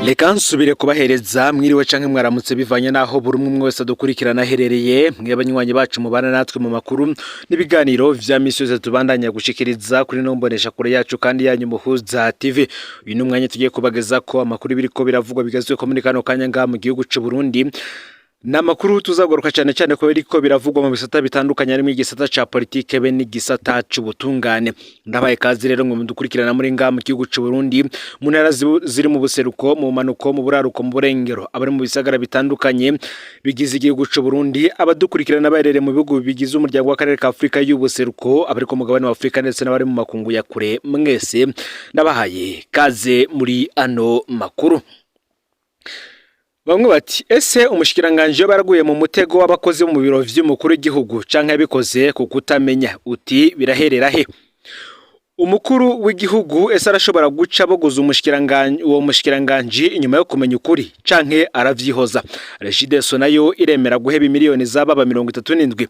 Reka nsubire kubahereza mwiriwe canke mwaramutse bivanye naho buri umwe wese adukurikirana aherereye mwe banywanyi bacu mubana natwe mu makuru n'ibiganiro vya misi yose tubandanya gushikiriza kuri nombonesha kure yacu kandi yanyu Muhuza TV. Uyu numwanya tugiye kubageza ko amakuru biriko biravugwa bigazwe ko muri kano kanya nga mu gihugu c'u Burundi. Namakuru tuzagaruka cyane ko biriko biravugwa mu bisata bitandukanye ari mu gisata ca politike be n'igisata c'ubutungane. Ndabaye kazi rero ngo mudukurikirana muri nga mu gihugu c'u Burundi mu ntara ziri mu buseruko mu manuko mu buraruko mu burengero abari mu bisagara bitandukanye bigize igihugu c'u Burundi abadukurikirana baherere mu bihugu bigize umuryango w'akarere ka Afrika y'ubuseruko abari ku mugabane wa Afrika ndetse n'abari mu makungu ya kure mwese ndabahaye kaze muri ano makuru. Bamwe bati ese umushikiranganje baraguye mu mutego w'abakozi mu biro vy'umukuru w'igihugu canke yabikoze kukutamenya uti biraherera he? Umukuru w'igihugu ese arashobora guca boguza umushikiranganje inyuma yo kumenya ukuri canke aravyihoza? Regideso nayo iremera guheba miliyoni z'ababa 37.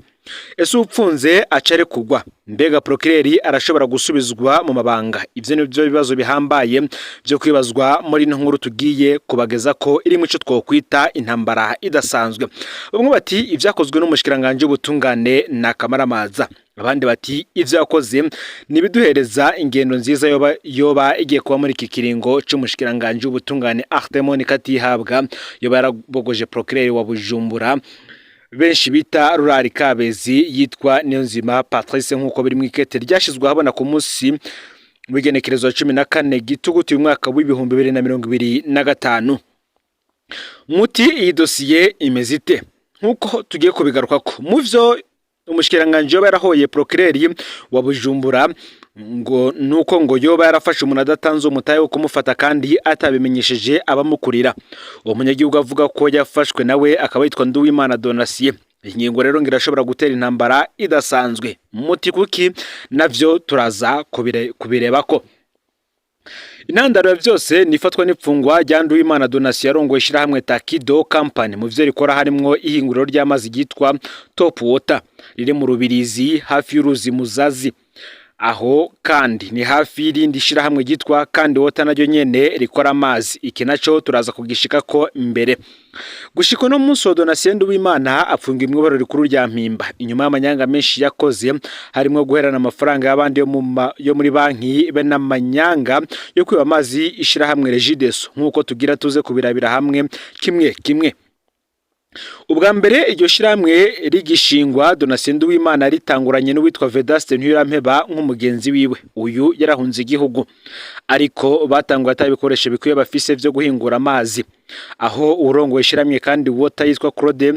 Ese upfunze acare kugwa mbega procureur arashobora gusubizwa mu mabanga? Ivyo nivyo bibazo bihambaye byo kwibazwa muri nkuru tugiye kubageza ko iri muco twokwita intambara idasanzwe. Bamwe bati ivyakozwe n'umushikiranganje ubutungane na kamaramaza, abandi bati ivyo yakoze nibiduhereza ingendo nziza yoba igiye kuba muri iki kiringo c'umushikiranganje ubutungane Artemon Katihabwa yoba yarabogoje procureur wa Bujumbura benshi bita Rurari Kabezi yitwa Niyonzima Patrice nkuko biri mu ikete ryashizwe habona ku munsi w'igenekerezo wa 14 gitugutu uyu mwaka w'ibihumbi 2025. Muti iyi dosiye imezite nkuko tugiye kubigaruka ko muvyo umushikiranganje yoba yarahoye procureur wa Bujumbura ngo nuko ngo yoba yarafashe umuntu adatanze umutaye wo kumufata kandi atabimenyesheje abamukurira. Uwo munyagihugu avuga ko yafashwe nawe akaba yitwa Nduwimana Donatien. Ingingo rero ngirashobora gutera intambara idasanzwe. Muti kuki navyo turaza kubireba ko intandaro byose nifatwa n'ipfungwa rya Nduwimana Donatien yarongoye ishirahamwe Takido Company mu vyo rikora harimwo ihinguriro ry'amazi gitwa Top Water riri mu Rubirizi hafi y'uruzi Muzazi. Aho kandi ni hafi y'irindi shirahamwe gitwa kandi Water naryo nyene rikora amazi. Iki naco turaza kugishika ko imbere. Gushiko no munsi wa Donatien Nduwimana apfunga imwibaro rikuru rya Mpimba inyuma y'amanyanga menshi yakoze harimo guherana amafaranga y'abandi yo muri banki be n'amanyanga yo kwiba amazi ishirahamwe Regideso nkuko tugira tuze kubirabira hamwe kimwe. Ubwa mbere iryo shiramwe rigishingwa Donatien Nduwimana ritanguranye n'uwitwa Vedaste Ntirampeba nk'umugenzi wiwe. Uyu yarahunze igihugu ariko batangwa atabikoresho bikwiye bafise vyo guhingura amazi. Aho urongoye shiramwe kandi Water yitwa Claude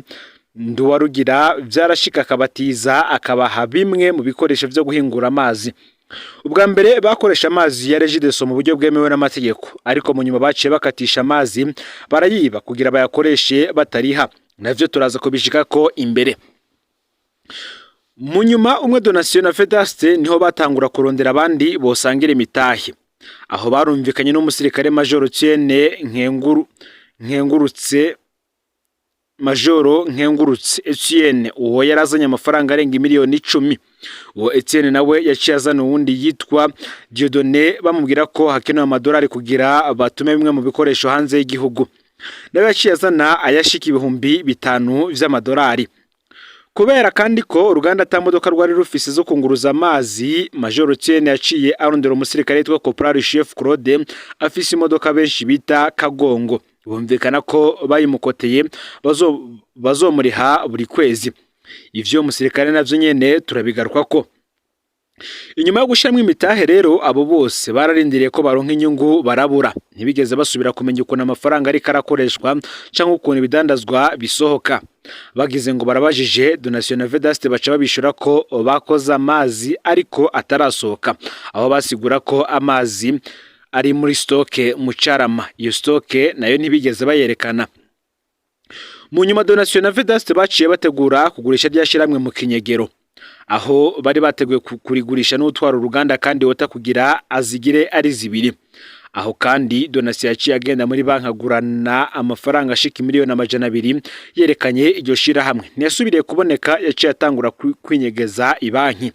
Nduwarugira vyarashika akabatiza akabaha bimwe mu bikoresho vyo guhingura amazi. Ubwa mbere bakoresha amazi ya Regideso mu buryo bwemewe n'amategeko ariko mu nyuma baciye bakatisha amazi barayiba kugira bayakoreshe batariha. Navyo turaza kubishika ko imbere. Mu nyuma umwe Donatien na Vedaste niho batangura kurondera abandi bosangira imitahe. Aho barumvikanye n'umusirikare Major Tiene Nkengurutse Etienne uwo yarazanye amafaranga arenga miliyoni 10. Uwo Etienne nawe yaciye azana uwundi yitwa Dieudonné bamubwira ko hakenewe amadolari kugira batume bimwe mu bikoresho hanze y'igihugu. Nawe yaciye azana ayashika 5,000 vy'amadolari. Kubera kandi ko uruganda tamodoka rwari rufise zo kunguruza amazi, Major Tiene yaciye arondera umusirikare yitwa Corporal Chef Claude afise imodoka benshi bita Kagongo. Bumvikana ko bayimukoteye bazomuriha buri kwezi. Ivyo umusirikare navyo nyene turabigaruka ko. Inyuma yo gushiramwe imitahe rero abo bose bararindiriye ko baronka inyungu barabura. Ntibigeze basubira kumenya ukuntu amafaranga ari karakoreshwa canke ukuntu ibidandazwa bisohoka. Bagize ngo barabajije Donatien na Vedaste baca babishura ko bakoza amazi ariko atarasohoka. Aho basigura ko amazi ari muri stoke mu Carama. Iyo stoke nayo ntibigeze bayerekana. Mu nyuma Donatien na Vedaste baciye bategura kugurisha ryashiramwe mu Kinyegero. Aho bari bateguye kurigurisha n'utwara uruganda kandi Water kugira azigire ari zibiri. Aho kandi Donatien yaciye agenda muri banki agurana amafaranga ashika miliyoni 200 yerekanye iryo shirahamwe. Ntiyasubiriye kuboneka yaciye atangura kwinyegeza ibanki.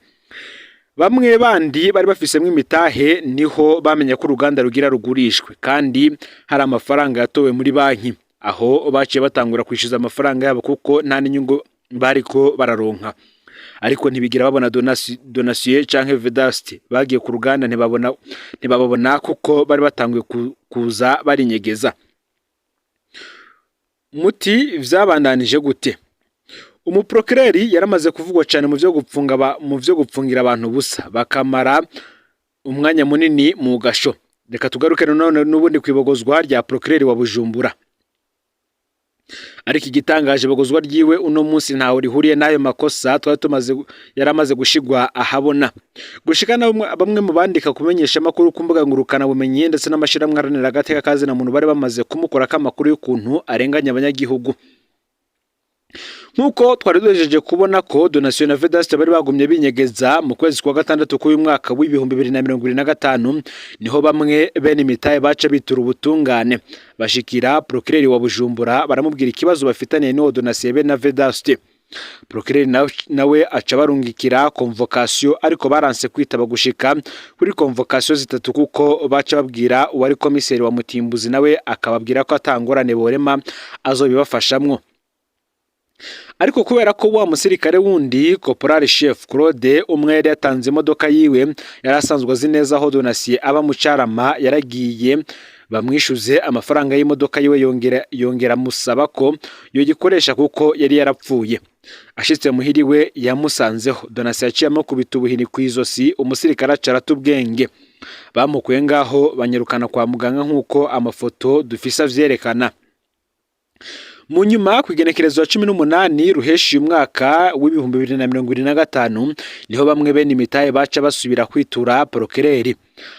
Bamwe bandi bari bafisemwe imitahe niho bamenye ko uruganda rugira rugurishwe kandi hari amafaranga yatowe muri banki, aho baciye batangura kwishyuza amafaranga yabo kuko nta n'inyungu bariko bararonka. Ariko ntibigira babona Donatien canke Vedaste bagiye ku ruganda ntibababona kuko bari batanguye kuza barinyegeza. Muti vyabandanije gute? Umuprocureri yaramaze kuvugwa cyane mu byo gupfungira abantu busa bakamara umwanya munini mu gasho. Reka tugaruke none n'ubundi kwibogozwa rya procureri wa Bujumbura. Ariko igitangaje bogozwa ryiwe uno munsi ntaho rihuriye n'ayo makosa yaramaze gushigwa ahabona. Gushikana bamwe mu bandika kumenyesha makuru kumbuga ngurukana bumenyi ndetse n'amashiramwe aranira agateka kazi na muntu bari bamaze kumukora kamakuru y'ukuntu arenganya abanyagihugu. Nkuko twari duhejeje kubona ko Donatien na Vedaste bari bagumye binyegeza mu kwezi kwa gatandatu k'uyu mwaka w'2025 niho bamwe bene imitahe baca bitura ubutungane bashikira procureri wa Bujumbura baramubwira ikibazo bafitaniye n'uwo Donatien na Vedaste. Procureri nawe aca barungikira convocation ariko baranse kwitaba gushika kuri convocation zitatu kuko baca babwira uwari komiseri wa Mutimbuzi nawe akababwira ko atangorane borema azobibafashamwo. Ariko kubera ko wa musirikare wundi Corporal Chef Claude umwe yari yatanze imodoka yiwe yarasanzwe azi neza aho Donatien aba mu Carama yaragiye bamwishuze amafaranga y'imodoka yiwe yongera musaba ko yogikoresha kuko yari yarapfuye. Ashitse muhiriwe yamusanzeho Donatien aciyemo kubita ubuhini kwizosi umusirikare acarata ubwenge. Bamukuye ngaho banyirukana kwa muganga nkuko amafoto dufisa vyerekana. Mu nyuma kwigenekerezo wa 18 ruheshi umwaka w'2025 niho bamwe bene imitahe baca basubira kwitura procureri.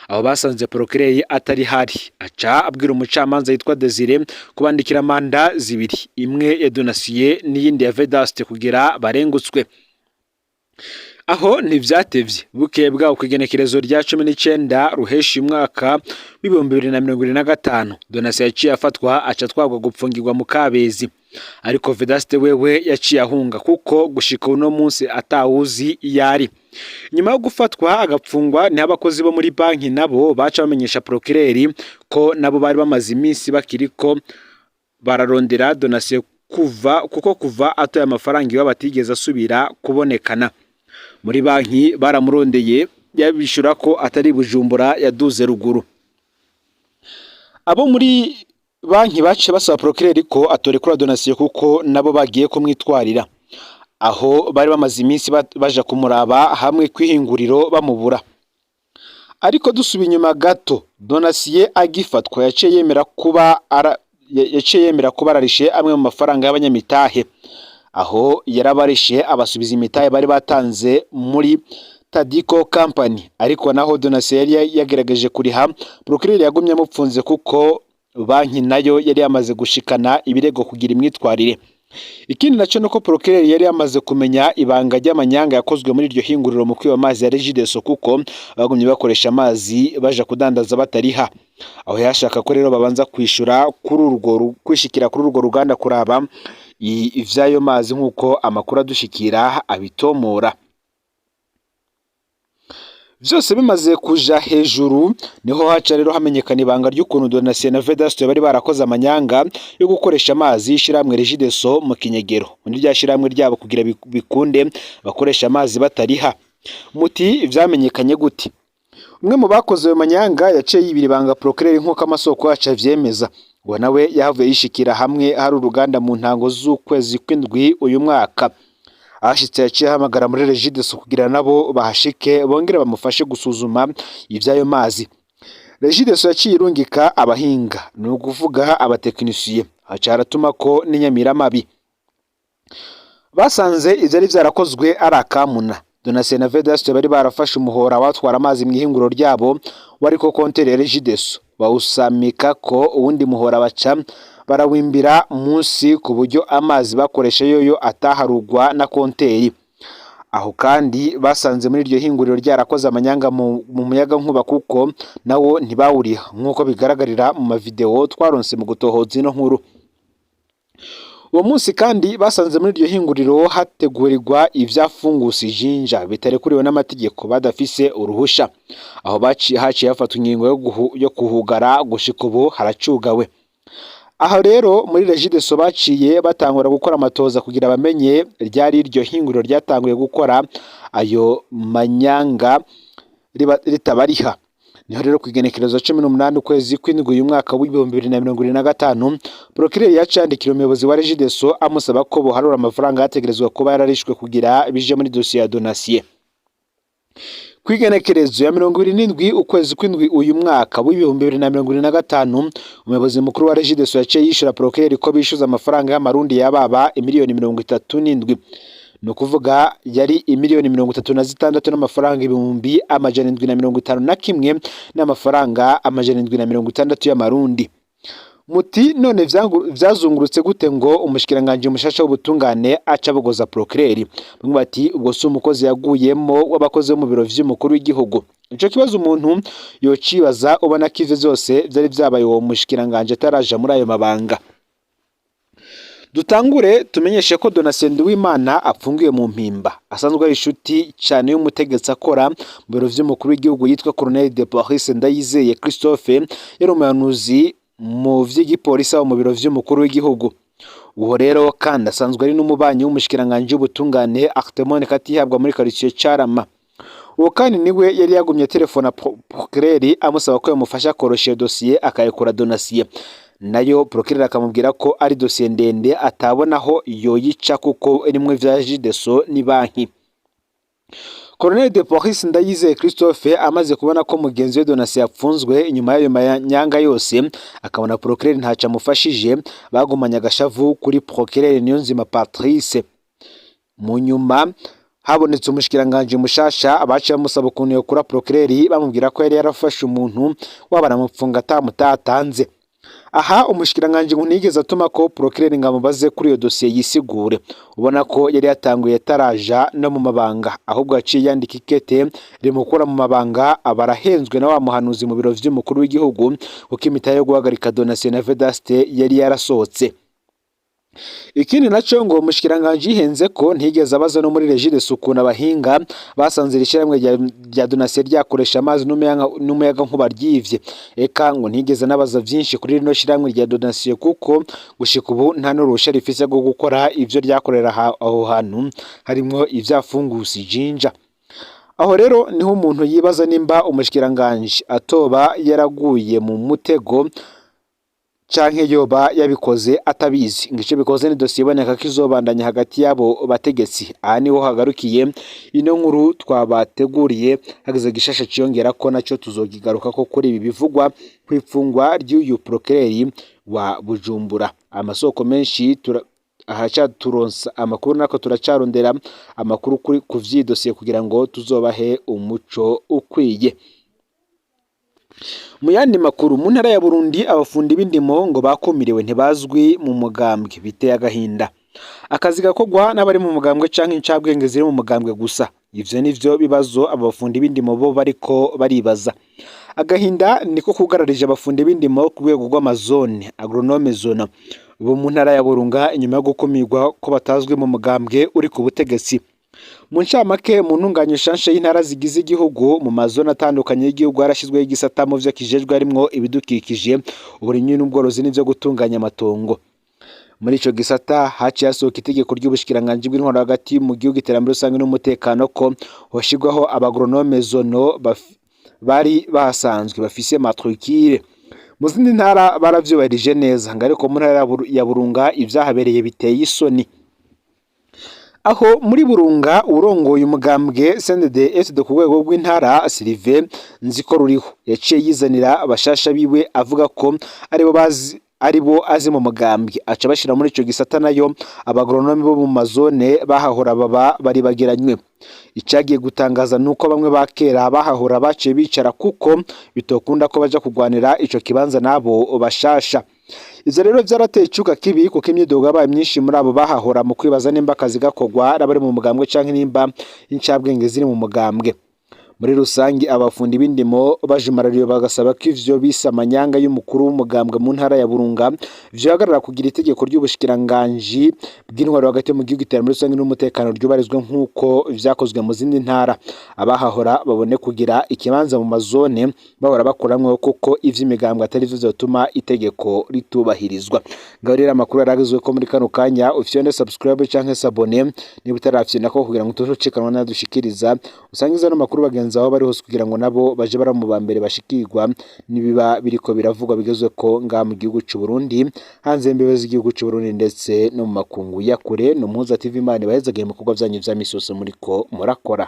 Aho basanze procureri atari hari aca abwira umucamanza yitwa Desire kubandikira manda zibiri, imwe ya Donatien n'iyindi ya Vedaste kugira barengutswe. Aho ntivyatevye bukeye bwaho kwigenekerezo rya 19 ruheshi umwaka w'2025 Donatien yaciye afatwa aca twagwa gupfungirwa mu Kabezi. Ariko Vedaste wewe yaciye ahunga kuko gushika uno munsi atawuzi yari. Nyuma yo gufatwa agapfungwa ni abakozi bo muri banki nabo baca bamenyesha procureri ko nabo bari bamaze iminsi bakiriko bararondera Donatien kuva atoye amafaranga iyo batigeze asubira kubonekana. Muri banki baramurondeye yabishura ko atari Bujumbura yaduze ruguru. Abo muri banki bace basaba procureri ko atorekura Donatien kuko nabo bagiye kumwitwarira. Aho bari bamaze iminsi baja kumuraba hamwe kwihinguriro bamubura. Ariko dusubi inyuma gato Donatien agifatwa yaciye yemera kuba ararishe amwe mu mafaranga y'abanyamitahe. Aho yarabarishe abasubiza imitahe bari batanze muri Tadico Company. Ariko naho Donatien yari yagerageje kuriha procureri yagumye amupfunze kuko banki nayo yari yamaze gushikana ibirego kugira imwitwarire. Ikindi naco nuko procureri yari yamaze kumenya ibanga ry'amanyanga yakozwe muri iryo hinguriro mu kwiba amazi ya Regideso kuko bagumye bakoresha amazi baja kudandaza batariha. Aho yashaka ko rero babanza kwishikira kuri urwo ruganda kuraba ivyayo mazi nkuko amakuru adushikira abitomora. Vyose bimaze kuja hejuru niho haca rero hamenyekana ibanga ry'ukuntu Donatien na Vedaste bari barakoze amanyanga yo gukoresha amazi y'ishiramwe Regideso mu Kinyegero. Muri rya shiramwe ryabo kugira bikunde bakoresha amazi batariha. Muti vyamenyekanye gute? Umwe mu bakoze ayo manyanga yaciye yibira ibanga procureri nkuko amasoko yaca vyemeza. Ngo nawe yahavuye yishikira hamwe hari uruganda mu ntango z'ukwezi kw'indwi uyu mwaka. Ashitse yaciye hamagara muri Regideso kugira nabo bahashike bongera bamufashe gusuzuma ivyayo mazi. Regideso yaciye irungika abahinga no kuvuga abatekinisiye haca haratuma ko n'inyamiramabi. Basanze ivyari vyarakozwe ari akamuna. Donatien na Vedaste bari barafashe umuhora watwara amazi mu ihinguro ryabo wariko kontere Regideso bawusamika ko uwundi muhora baca barawimbira munsi ku buryo amazi bakoresha yoyo ataharugwa na konteri. Aho kandi basanze muri iryo hinguriro ryarakoze amanyanga mu muyaga nkuba kuko nawo ntibawuriha nkuko bigaragarira mu mavideo twaronse mu gutohoza ino nkuru. uwo munsi kandi basanze muri iryo hinguriro hategurirwa ivyafungusi jinja bitarekuriwe n'amategeko badafise uruhusha. Aho haciye hafatwa ingingo yo kuhugara, gushika ubu haracugawe. Aho rero muri Regideso baciye batangura gukora amatoza kugira bamenye ryari iryo hinguriro ryatanguye gukora ayo manyanga ritabariha. Niho rero kwigenekerezo 18 ukwezi kw'indwi uyu mwaka w'2025 Procureur yacandikira umuyobozi wa Regideso amusaba ko boharura amafaranga yategerezwa kuba yararishwe kugira bije muri dossier ya Donatien. Kwigenekerezo ya 27 ukwezi kw'indwi uyu mwaka w'2025 umuyobozi mukuru wa Regideso yaciye yishura Procureur ko bishuza amafaranga y'amarundi yababa miliyoni 37, no kuvuga yari imiliyoni 36 n'amafaranga ibihumbi amajana 751 n'amafaranga amajana 760 y'amarundi. Muti none vyazungurutse gute ngo umushikiranganje mushasha w'ubutungane aca bogoza Procureur? Bamwe bati ubwo si umukozi yaguyemo w'abakozi bo mu biro vy'umukuru w'igihugu. Ico kibazo umuntu yocibaza ubona ko ivyo vyose vyari vyabaye uwo mushikiranganje ataraja muri ayo mabanga. Dutangure tumenyeshe ko Donatien Nduwimana apfungiwe mu mpimba, asanzwe ari inshuti cyane y'umutegetsi akora mu biro vy'umukuru w'igihugu yitwa Colonel de Police Ndayizeye Christophe, yari umuhanuzi mu vy'igipolisi mu biro vy'umukuru w'igihugu. Uwo rero kandi asanzwe ari n'umubanyi w'umushikiranganje w'ubutungane Artemone Katihabwa muri quartier Carama. Uwo kandi niwe yari yagumye telefona Procureur amusaba ko yamufasha korosha dossier akayekura Donatien. Nayo Procureur akamubwira ko ari dossier ndende atabonaho yoyica kuko rimwe vya Regideso ni banki. Colonel de Police Ndayizeye Christophe amaze kubona ko mugenzi we Donatien yapfunzwe inyuma y'ayo manyanga yose, akabona Procureur ntaca amufashije, bagumanya agashavu kuri Procureur Niyonzima Patrice. Mu nyuma habonetse umushikiranganje mushasha abaciye bamusaba ukuntu yokura Procureur, bamubwira ko yari yarafashe umuntu wabaramupfunga atamutatanze. Aha umushikiranganje ngo nigeze atuma ko Procureur ngamubaze kuri iyo dossier yisigure. Ubona ko yari yatanguye yataraja no mu mabanga, ahubwo aciye yandika ikete rimukura mu mabanga, abarahenzwe na wa muhanuzi mu biro vy'umukuru w'igihugu kuko imitahe yo guhagarika Donatien na Vedaste yari yarasohotse. Ikindi naco ngo umushikiranganje yihenze ko ntigeze abaza no muri Regideso ukuntu abahinga basanze rishiramwe rya Donatien ryakoresha amazi n'umuyaga nkuba ryivye. Eka ngo ntigeze nabaza vyinshi kuri rino shiramwe rya Donatien kuko gushika ubu nta n'uruhusha rifise rwo gukora ivyo ryakorera aho hantu harimwo ivyafungusi jinja. Aho rero niho umuntu yibaza nimba umushikiranganje atoba yaraguye mu mutego canke yoba yabikoze atabizi. Ngice bikoze ni dossier iboneka ko izobandanya hagati yabo bategetsi. Aha niho hagarukiye ino nkuru twabateguriye, hageze gishasha ciyongera ko naco tuzogigaruka ko kuri ibi bivugwa kwipfungwa ry'uyu Procureur wa Bujumbura. Amasoko menshi ahaca turonsa amakuru, nako turacarondera amakuru kuri kuvyidosiye kugira ngo tuzobahe umuco ukwiye. Mu yandi makuru, mu ntara ya Burundi abafundi b'indimo ngo bakumiriwe ntibazwi mu mugambwe, biteye agahinda. Akazi gakogwa n'abari mu mugambwe canke incabwenge ziri mu mugambwe gusa. Ivyo nivyo bibazo abafundi b'indimo bo bariko baribaza. Agahinda niko kugararije abafundi b'indimo ku rwego rw'amazone agronome zona bo mu ntara ya Burunga inyuma yo gukumirwa ko batazwi mu mugambwe uri ku butegetsi. Mu ncamake mu ntunganya shanshe y'intara zigize igihugu mu mazone atandukanye y'igihugu harashizweho igisata mu vyo kijejwe harimwo ibidukikije, uburimyi n'ubworozi n'ivyo gutunganya amatongo. Muri ico gisata haciye hasohoka itegeko ry'ubushikiranganje bw'intwaro hagati mu gihugu iterambere rusange n'umutekano ko hoshigwaho abagronome zono bari bahasanzwe bafise matricule. Mu zindi ntara baravyubahirije neza, ariko mu ntara ya Burunga ivyahabereye biteye isoni. Aho muri Burunga urongoye umugambwe CNDD-FDD ku rwego rw'intara Sylvain Nzikoruriho yaciye yizanira abashasha biwe avuga ko aribo azi mu mugambwe, aca bashira muri ico gisata nayo abagronome bo mu mazone bahahora bari bagiranywe. Icagiye gutangaza nuko bamwe bakera bahahora baciye bicara kuko bitokunda ko baja kugwanira ico kibanza nabo bashasha. Ivyo rero vyarateye icuka kibi kuko imyidogo yabaye myinshi muri abo bahahora mu kwibaza nimba akazi gakogwa arabari mu mugambwe canke nimba incabwenge ziri mu mugambwe. Muri rusangi abafundi b'indimo bajumarariye bagasaba ko ivyo bisa amanyanga y'umukuru w'umugambwe mu ntara ya Burunga vyohagarara kugira itegeko ry'ubushikiranganji bw'intwaro hagati mu gihugu iterambere rusange n'umutekano ryubarizwe nk'uko vyakozwe mu zindi ntara. Abahahora babone kugira ikibanza mu mazone bahora bakoramwo kuko ivy'imigambwe atari vyo vyotuma itegeko ritubahirizwa. Ngaho amakuru yaragizwe ko muri kano kanya ufyonde subscribe canke s'abone niba utarafyina ko kugira ngo tuzocekanwa nadushikiriza usangiza no makuru bagenzi aho bari hose kugira ngo nabo baje baramubambere bashikirwa nibiba biriko biravugwa bigezwe ko nga mu gihugu cy'u Burundi hanze imbibe z'igihugu cy'u Burundi ndetse no mu makungu ya kure no Muhuza TV Imana bahezagiye mu bikorwa vyanyu vya misose muriko murakora.